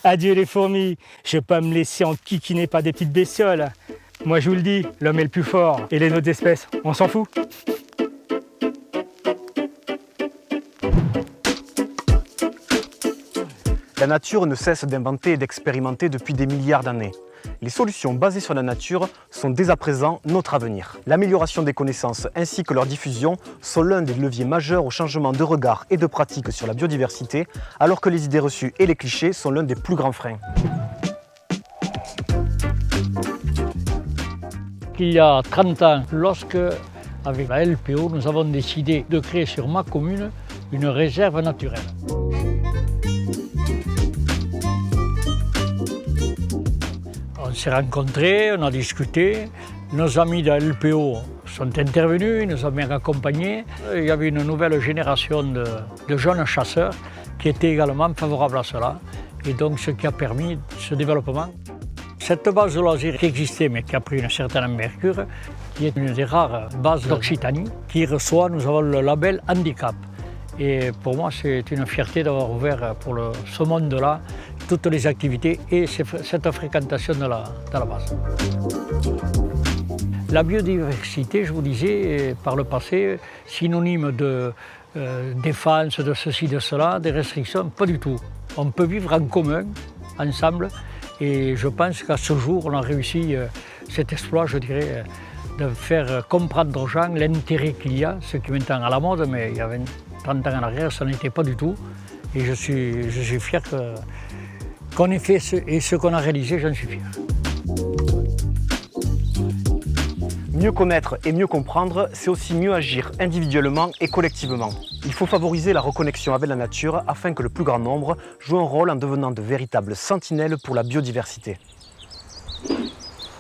Adieu les fourmis, je ne vais pas me laisser enquiquiner par des petites bestioles. Moi je vous le dis, l'homme est le plus fort et les autres espèces, on s'en fout. La nature ne cesse d'inventer et d'expérimenter depuis des milliards d'années. Les solutions basées sur la nature sont dès à présent notre avenir. L'amélioration des connaissances ainsi que leur diffusion sont l'un des leviers majeurs au changement de regard et de pratique sur la biodiversité, alors que les idées reçues et les clichés sont l'un des plus grands freins. Il y a 30 ans, lorsque, avec la LPO, nous avons décidé de créer sur ma commune une réserve naturelle. On s'est rencontrés, on a discuté. Nos amis de la LPO sont intervenus, ils nous ont bien accompagnés. Il y avait une nouvelle génération de jeunes chasseurs qui étaient également favorables à cela. Et donc ce qui a permis ce développement. Cette base de loisirs qui existait mais qui a pris une certaine envergure, qui est une des rares bases d'Occitanie, qui reçoit, nous avons le label handicap. Et pour moi, c'est une fierté d'avoir ouvert pour ce monde-là toutes les activités et cette fréquentation de la base. La biodiversité, je vous disais, par le passé, synonyme de défense, de ceci, de cela, des restrictions, pas du tout. On peut vivre en commun, ensemble, et je pense qu'à ce jour, on a réussi cet exploit, je dirais, de faire comprendre aux gens l'intérêt qu'il y a, ce qui est maintenant à la mode, mais il y a 30 ans en arrière, ça n'était pas du tout. Et je suis fier qu'on ait fait ce qu'on a réalisé, j'en suis fier. Mieux connaître et mieux comprendre, c'est aussi mieux agir individuellement et collectivement. Il faut favoriser la reconnexion avec la nature afin que le plus grand nombre joue un rôle en devenant de véritables sentinelles pour la biodiversité.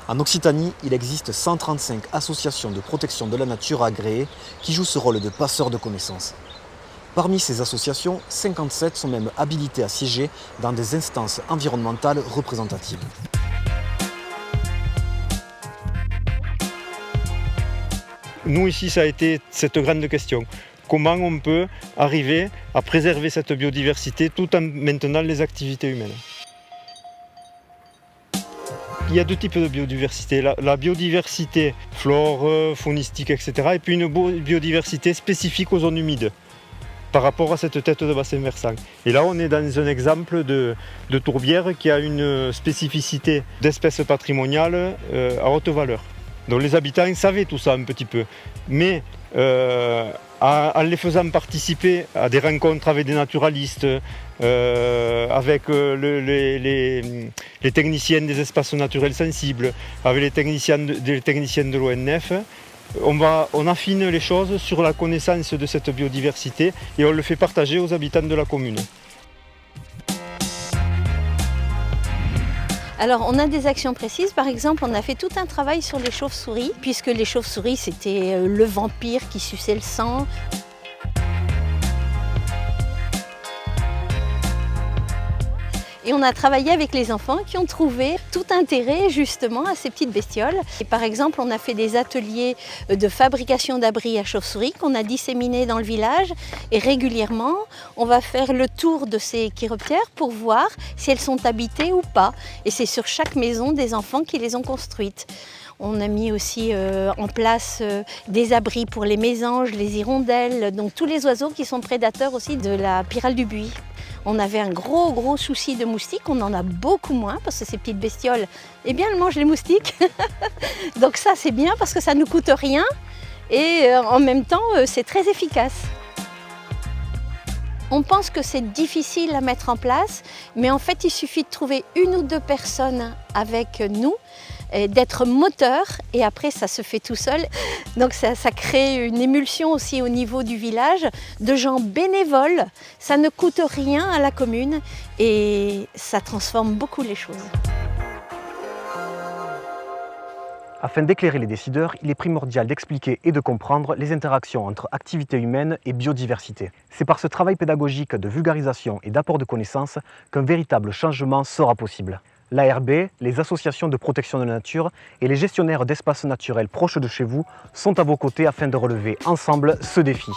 En Occitanie, il existe 135 associations de protection de la nature agréées qui jouent ce rôle de passeurs de connaissances. Parmi ces associations, 57 sont même habilitées à siéger dans des instances environnementales représentatives. Nous ici, ça a été cette grande question. Comment on peut arriver à préserver cette biodiversité tout en maintenant les activités humaines? Il y a deux types de biodiversité. La biodiversité flore, faunistique, etc. Et puis une biodiversité spécifique aux zones humides par rapport à cette tête de bassin versant. Et là, on est dans un exemple de tourbière qui a une spécificité d'espèce patrimoniale à haute valeur. Donc les habitants savaient tout ça un petit peu. Mais en les faisant participer à des rencontres avec des naturalistes, avec les techniciens des espaces naturels sensibles, avec les techniciens de l'ONF, on affine les choses sur la connaissance de cette biodiversité et on le fait partager aux habitants de la commune. Alors on a des actions précises, par exemple on a fait tout un travail sur les chauves-souris, puisque les chauves-souris c'était le vampire qui suçait le sang. Et on a travaillé avec les enfants qui ont trouvé tout intérêt justement à ces petites bestioles. Et par exemple, on a fait des ateliers de fabrication d'abris à chauves-souris qu'on a disséminés dans le village. Et régulièrement, on va faire le tour de ces chiroptères pour voir si elles sont habitées ou pas. Et c'est sur chaque maison des enfants qui les ont construites. On a mis aussi en place des abris pour les mésanges, les hirondelles, donc tous les oiseaux qui sont prédateurs aussi de la pyrale du buis. On avait un gros souci de moustiques, on en a beaucoup moins parce que ces petites bestioles, eh bien, elles mangent les moustiques. Donc ça, c'est bien parce que ça ne nous coûte rien et en même temps, c'est très efficace. On pense que c'est difficile à mettre en place, mais en fait, il suffit de trouver une ou deux personnes avec nous, d'être moteur et après ça se fait tout seul. Donc ça crée une émulsion aussi au niveau du village de gens bénévoles. Ça ne coûte rien à la commune et ça transforme beaucoup les choses. Afin d'éclairer les décideurs, il est primordial d'expliquer et de comprendre les interactions entre activité humaine et biodiversité. C'est par ce travail pédagogique de vulgarisation et d'apport de connaissances qu'un véritable changement sera possible. L'ARB, les associations de protection de la nature et les gestionnaires d'espaces naturels proches de chez vous sont à vos côtés afin de relever ensemble ce défi.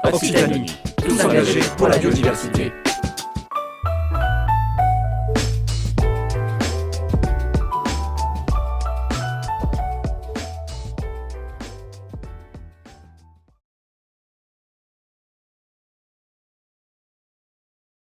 Occitanie. tous engagés pour la biodiversité.